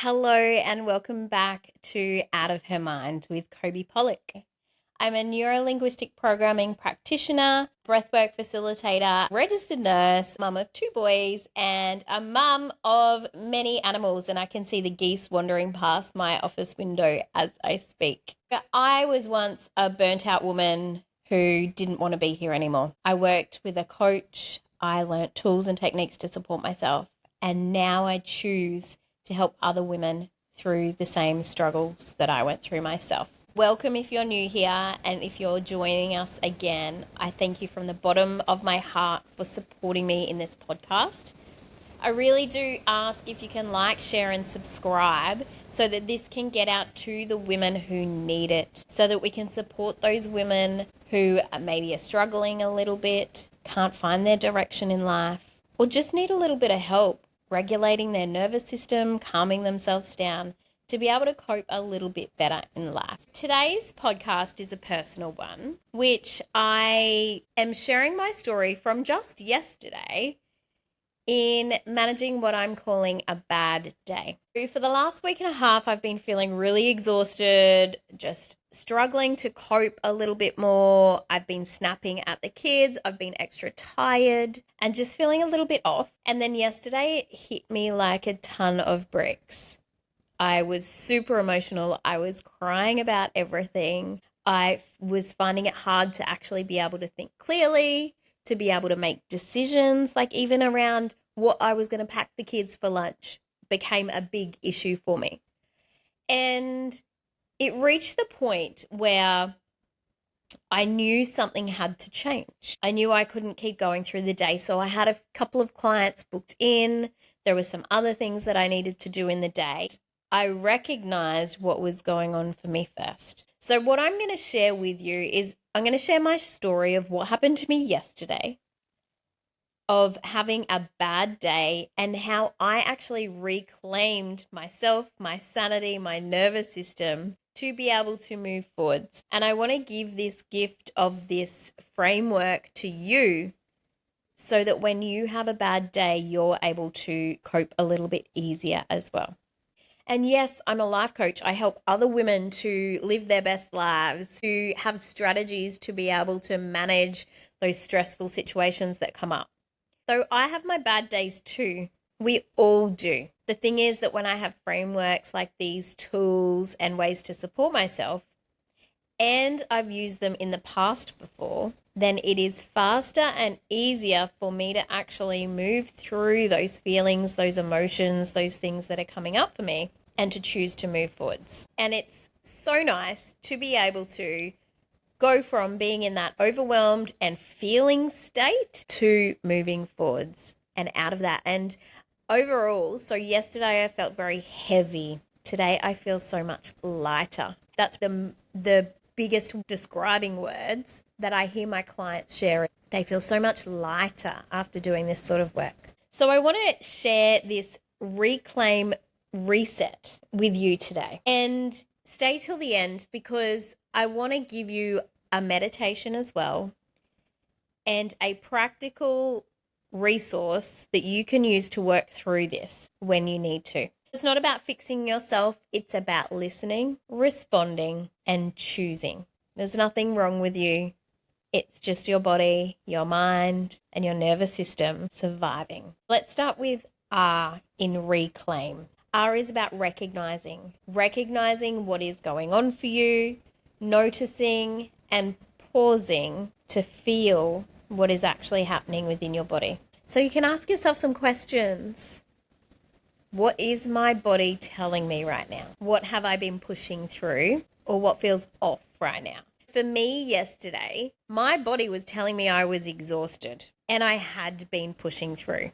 Hello and welcome back to Out of Her Mind with Kobe Pollock. I'm a neuro-linguistic programming practitioner, breathwork facilitator, registered nurse, mum of 2 boys, and a mum of many animals. And I can see the geese wandering past my office window as I speak. I was once a burnt out woman who didn't want to be here anymore. I worked with a coach. I learnt tools and techniques to support myself. And now I choose to help other women through the same struggles that I went through myself. Welcome if you're new here, and if you're joining us again, I thank you from the bottom of my heart for supporting me in this podcast. I really do ask if you can like, share and subscribe so that this can get out to the women who need it, so that we can support those women who maybe are struggling a little bit, can't find their direction in life, or just need a little bit of help regulating their nervous system, calming themselves down to be able to cope a little bit better in life. Today's podcast is a personal one, which I am sharing my story from just yesterday in managing what I'm calling a bad day. For the last week and a half, I've been feeling really exhausted, just struggling to cope a little bit more. I've been snapping at the kids. I've been extra tired and just feeling a little bit off. And then yesterday it hit me like a ton of bricks. I was super emotional. I was crying about everything. I was finding it hard to actually be able to think clearly, to be able to make decisions, like even around what I was going to pack the kids for lunch became a big issue for me. And it reached the point where I knew something had to change. I knew I couldn't keep going through the day. So I had a couple of clients booked in. There were some other things that I needed to do in the day. I recognized what was going on for me first. So what I'm going to share with you is I'm going to share my story of what happened to me yesterday, of having a bad day, and how I actually reclaimed myself, my sanity, my nervous system to be able to move forwards. And I want to give this gift of this framework to you so that when you have a bad day, you're able to cope a little bit easier as well. And yes, I'm a life coach. I help other women to live their best lives, to have strategies to be able to manage those stressful situations that come up. So I have my bad days too. We all do. The thing is that when I have frameworks like these, tools and ways to support myself, and I've used them in the past before, then it is faster and easier for me to actually move through those feelings, those emotions, those things that are coming up for me, and to choose to move forwards. And it's so nice to be able to go from being in that overwhelmed and feeling state to moving forwards and out of that. And overall, so yesterday I felt very heavy. Today I feel so much lighter. That's the biggest describing words that I hear my clients share. They feel so much lighter after doing this sort of work. So I want to share this reclaim reset with you today, and stay till the end because I want to give you a meditation as well and a practical resource that you can use to work through this when you need to. It's not about fixing yourself. It's about listening, responding, and choosing. There's nothing wrong with you. It's just your body, your mind, and your nervous system surviving. Let's start with R in reclaim. R is about recognizing what is going on for you, noticing and pausing to feel what is actually happening within your body. So you can ask yourself some questions. What is my body telling me right now? What have I been pushing through, or what feels off right now? For me yesterday, my body was telling me I was exhausted and I had been pushing through.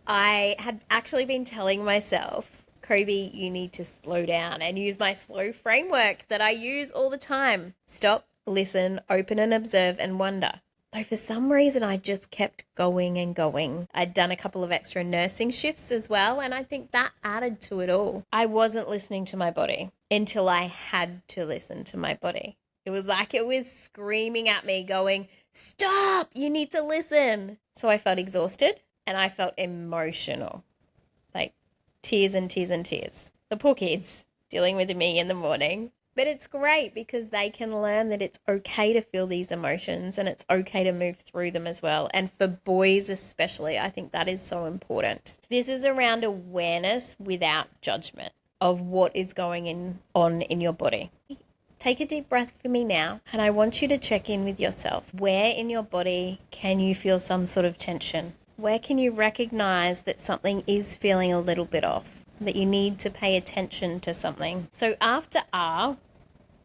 I had actually been telling myself, Kobe, you need to slow down and use my slow framework that I use all the time. Stop, listen, open and observe and wonder. Though for some reason I just kept going and going. I'd done a couple of extra nursing shifts as well, and I think that added to it all. I wasn't listening to my body until I had to listen to my body. It was like it was screaming at me going, stop, you need to listen. So I felt exhausted and I felt emotional, like tears and tears and tears. The poor kids dealing with me in the morning. But it's great because they can learn that it's okay to feel these emotions and it's okay to move through them as well. And for boys especially, I think that is so important. This is around awareness without judgment of what is going on in your body. Take a deep breath for me now, and I want you to check in with yourself. Where in your body can you feel some sort of tension? Where can you recognize that something is feeling a little bit off, that you need to pay attention to something? So after R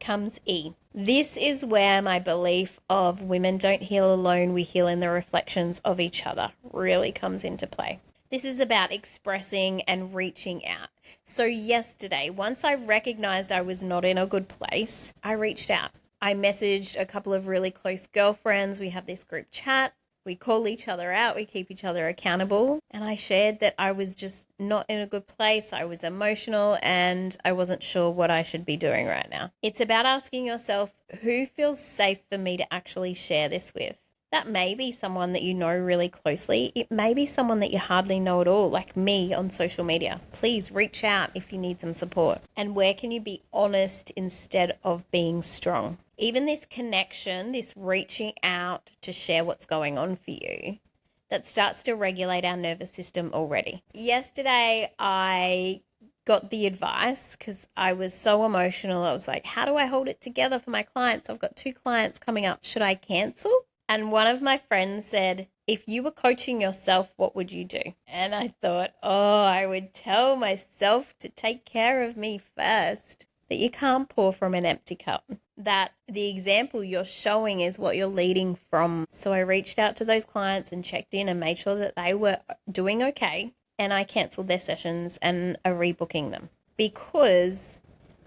comes E. This is where my belief of women don't heal alone, we heal in the reflections of each other really comes into play. This is about expressing and reaching out. So yesterday, once I recognized I was not in a good place, I reached out. I messaged a couple of really close girlfriends. We have this group chat. We call each other out. We keep each other accountable. And I shared that I was just not in a good place. I was emotional and I wasn't sure what I should be doing right now. It's about asking yourself, who feels safe for me to actually share this with? That may be someone that you know really closely. It may be someone that you hardly know at all, like me on social media. Please reach out if you need some support. And where can you be honest instead of being strong? Even this connection, this reaching out to share what's going on for you, that starts to regulate our nervous system already. Yesterday, I got the advice because I was so emotional. I was like, how do I hold it together for my clients? I've got 2 clients coming up. Should I cancel? And one of my friends said, if you were coaching yourself, what would you do? And I thought, I would tell myself to take care of me first, that you can't pour from an empty cup, that the example you're showing is what you're leading from. So I reached out to those clients and checked in and made sure that they were doing okay. And I canceled their sessions and are rebooking them because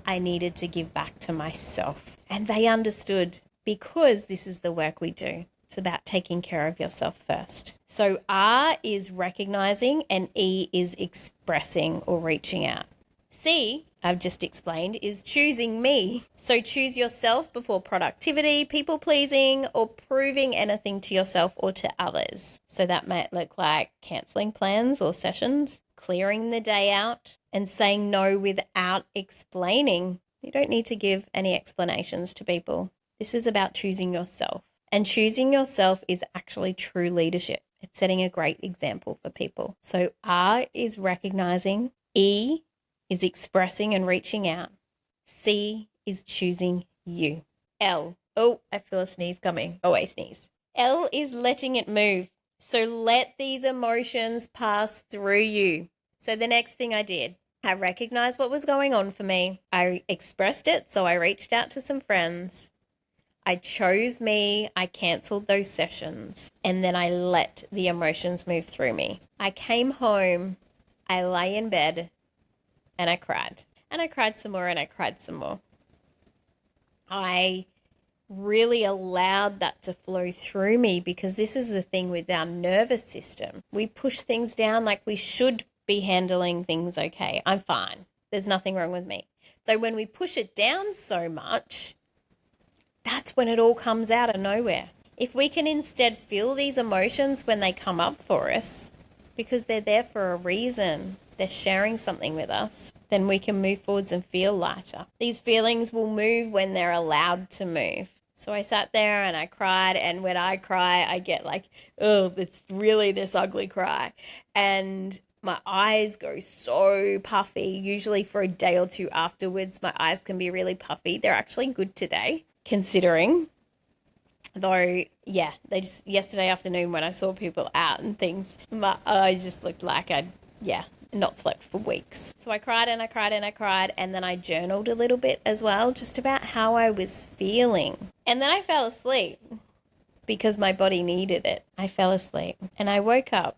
I needed to give back to myself. And they understood, because this is the work we do. It's about taking care of yourself first. So R is recognizing and E is expressing or reaching out. C, I've just explained, is choosing me. So choose yourself before productivity, people pleasing, or proving anything to yourself or to others. So that might look like canceling plans or sessions, clearing the day out, and saying no without explaining. You don't need to give any explanations to people. This is about choosing yourself. And choosing yourself is actually true leadership. It's setting a great example for people. So R is recognizing, E is expressing and reaching out, C is choosing you. L, I feel a sneeze coming. I sneeze. L is letting it move. So let these emotions pass through you. So the next thing I did, I recognized what was going on for me. I expressed it, so I reached out to some friends. I chose me, I canceled those sessions, and then I let the emotions move through me. I came home, I lay in bed, and I cried. And I cried some more, and I cried some more. I really allowed that to flow through me because this is the thing with our nervous system. We push things down like we should be handling things okay. I'm fine. There's nothing wrong with me. Though when we push it down so much, that's when it all comes out of nowhere. If we can instead feel these emotions when they come up for us, because they're there for a reason, they're sharing something with us, then we can move forwards and feel lighter. These feelings will move when they're allowed to move. So I sat there and I cried, and when I cry, I get like, it's really this ugly cry. And my eyes go so puffy. Usually for a day or two afterwards, my eyes can be really puffy. They're actually good today, considering. Though, yeah, they just, yesterday afternoon when I saw people out and things, my eyes just looked like I'd not slept for weeks. So I cried and I cried and I cried, and then I journaled a little bit as well, just about how I was feeling. And then I fell asleep because my body needed it. I fell asleep and I woke up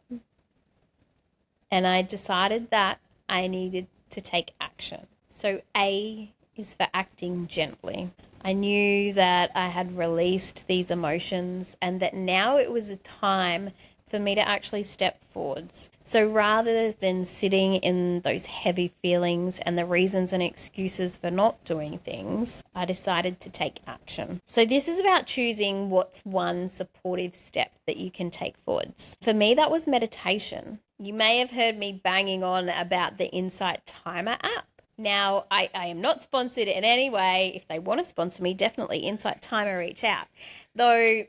and I decided that I needed to take action. So A is for acting gently. I knew that I had released these emotions and that now it was a time for me to actually step forwards. So rather than sitting in those heavy feelings and the reasons and excuses for not doing things, I decided to take action. So this is about choosing what's one supportive step that you can take forwards. For me, that was meditation. You may have heard me banging on about the Insight Timer app. Now, I am not sponsored in any way. If they want to sponsor me, definitely Insight Timer, reach out. Though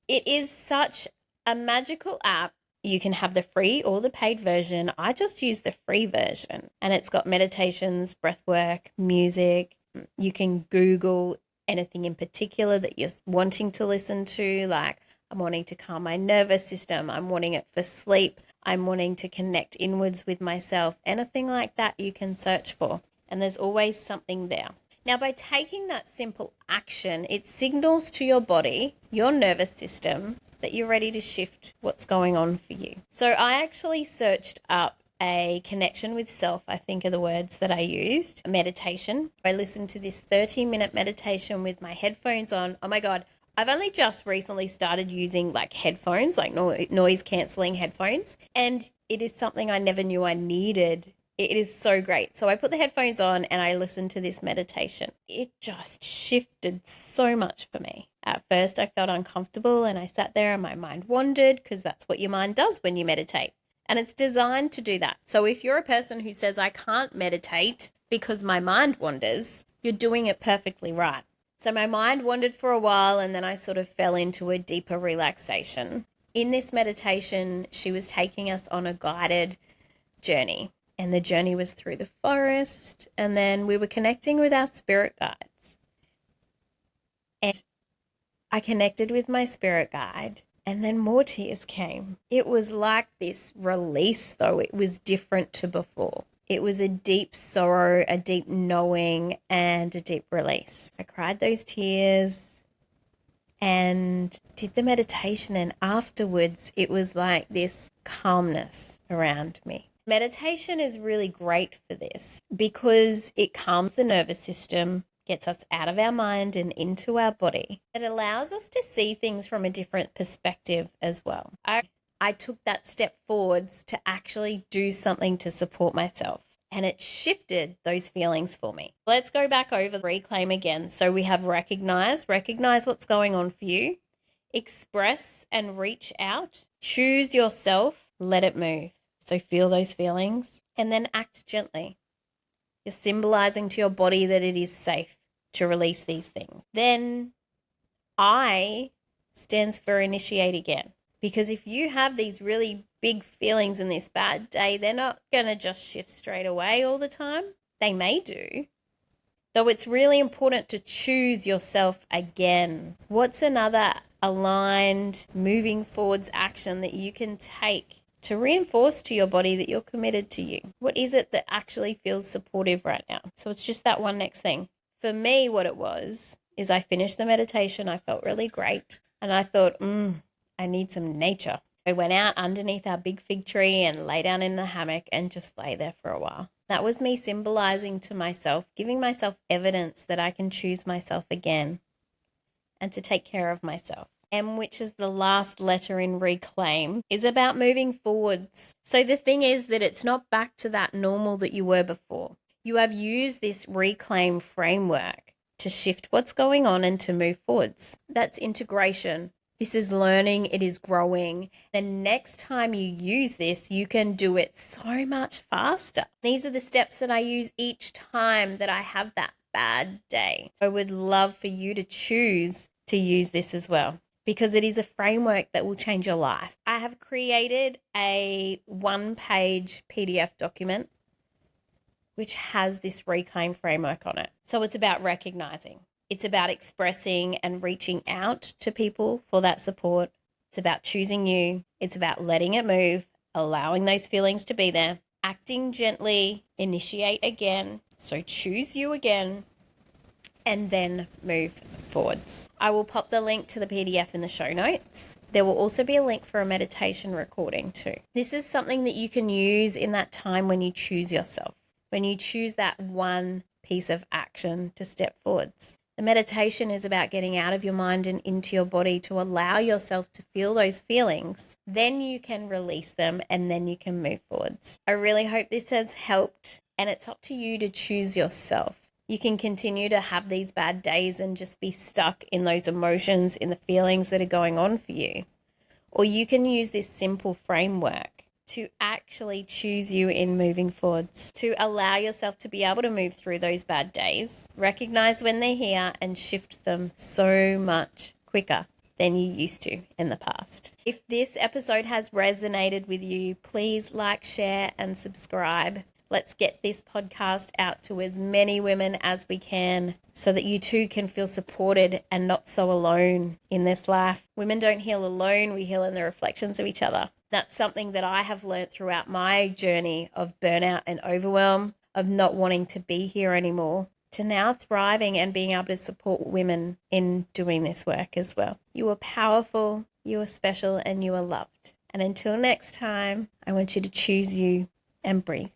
it is such a magical app. You can have the free or the paid version. I just use the free version, and it's got meditations, breath work, music. You can Google anything in particular that you're wanting to listen to, like I'm wanting to calm my nervous system, I'm wanting it for sleep, I'm wanting to connect inwards with myself, anything like that you can search for, and there's always something there. Now, by taking that simple action, it signals to your body, your nervous system, that you're ready to shift what's going on for you. So I actually searched up a connection with self, I think are the words that I used, meditation. I listened to this 30-minute meditation with my headphones on. Oh my God, I've only just recently started using like headphones, like noise cancelling headphones, and it is something I never knew I needed. It is so great. So I put the headphones on and I listened to this meditation. It just shifted so much for me. At first I felt uncomfortable and I sat there and my mind wandered, because that's what your mind does when you meditate. And it's designed to do that. So if you're a person who says, I can't meditate because my mind wanders, you're doing it perfectly right. So my mind wandered for a while and then I sort of fell into a deeper relaxation. In this meditation, she was taking us on a guided journey. And the journey was through the forest, and then we were connecting with our spirit guides. And I connected with my spirit guide, and then more tears came. It was like this release, though. It was different to before. It was a deep sorrow, a deep knowing, and a deep release. I cried those tears and did the meditation, and afterwards it was like this calmness around me. Meditation is really great for this because it calms the nervous system, gets us out of our mind and into our body. It allows us to see things from a different perspective as well. I took that step forwards to actually do something to support myself, and it shifted those feelings for me. Let's go back over reclaim again. So we have recognize what's going on for you, express and reach out, choose yourself, let it move. So feel those feelings and then act gently. You're symbolizing to your body that it is safe to release these things. Then I stands for initiate again. Because if you have these really big feelings in this bad day, they're not going to just shift straight away all the time. They may do. Though it's really important to choose yourself again. What's another aligned, moving forwards action that you can take to reinforce to your body that you're committed to you? What is it that actually feels supportive right now? So it's just that one next thing. For me, what it was is I finished the meditation. I felt really great. And I thought, I need some nature. I went out underneath our big fig tree and lay down in the hammock and just lay there for a while. That was me symbolizing to myself, giving myself evidence that I can choose myself again and to take care of myself. M, which is the last letter in reclaim, is about moving forwards. So the thing is that it's not back to that normal that you were before. You have used this reclaim framework to shift what's going on and to move forwards. That's integration. This is learning, it is growing. The next time you use this, you can do it so much faster. These are the steps that I use each time that I have that bad day. I would love for you to choose to use this as well, because it is a framework that will change your life. I have created a 1-page PDF document which has this reclaim framework on it. So it's about recognizing. It's about expressing and reaching out to people for that support. It's about choosing you. It's about letting it move, allowing those feelings to be there, acting gently, initiate again. So choose you again, and then move forwards. I will pop the link to the PDF in the show notes. There will also be a link for a meditation recording too. This is something that you can use in that time when you choose yourself, when you choose that one piece of action to step forwards. The meditation is about getting out of your mind and into your body to allow yourself to feel those feelings. Then you can release them and then you can move forwards. I really hope this has helped, and it's up to you to choose yourself. You can continue to have these bad days and just be stuck in those emotions, in the feelings that are going on for you. Or you can use this simple framework to actually choose you in moving forwards, to allow yourself to be able to move through those bad days, recognize when they're here and shift them so much quicker than you used to in the past. If this episode has resonated with you, please like, share, and subscribe. Let's get this podcast out to as many women as we can so that you too can feel supported and not so alone in this life. Women don't heal alone, we heal in the reflections of each other. That's something that I have learned throughout my journey of burnout and overwhelm, of not wanting to be here anymore, to now thriving and being able to support women in doing this work as well. You are powerful, you are special, and you are loved. And until next time, I want you to choose you and breathe.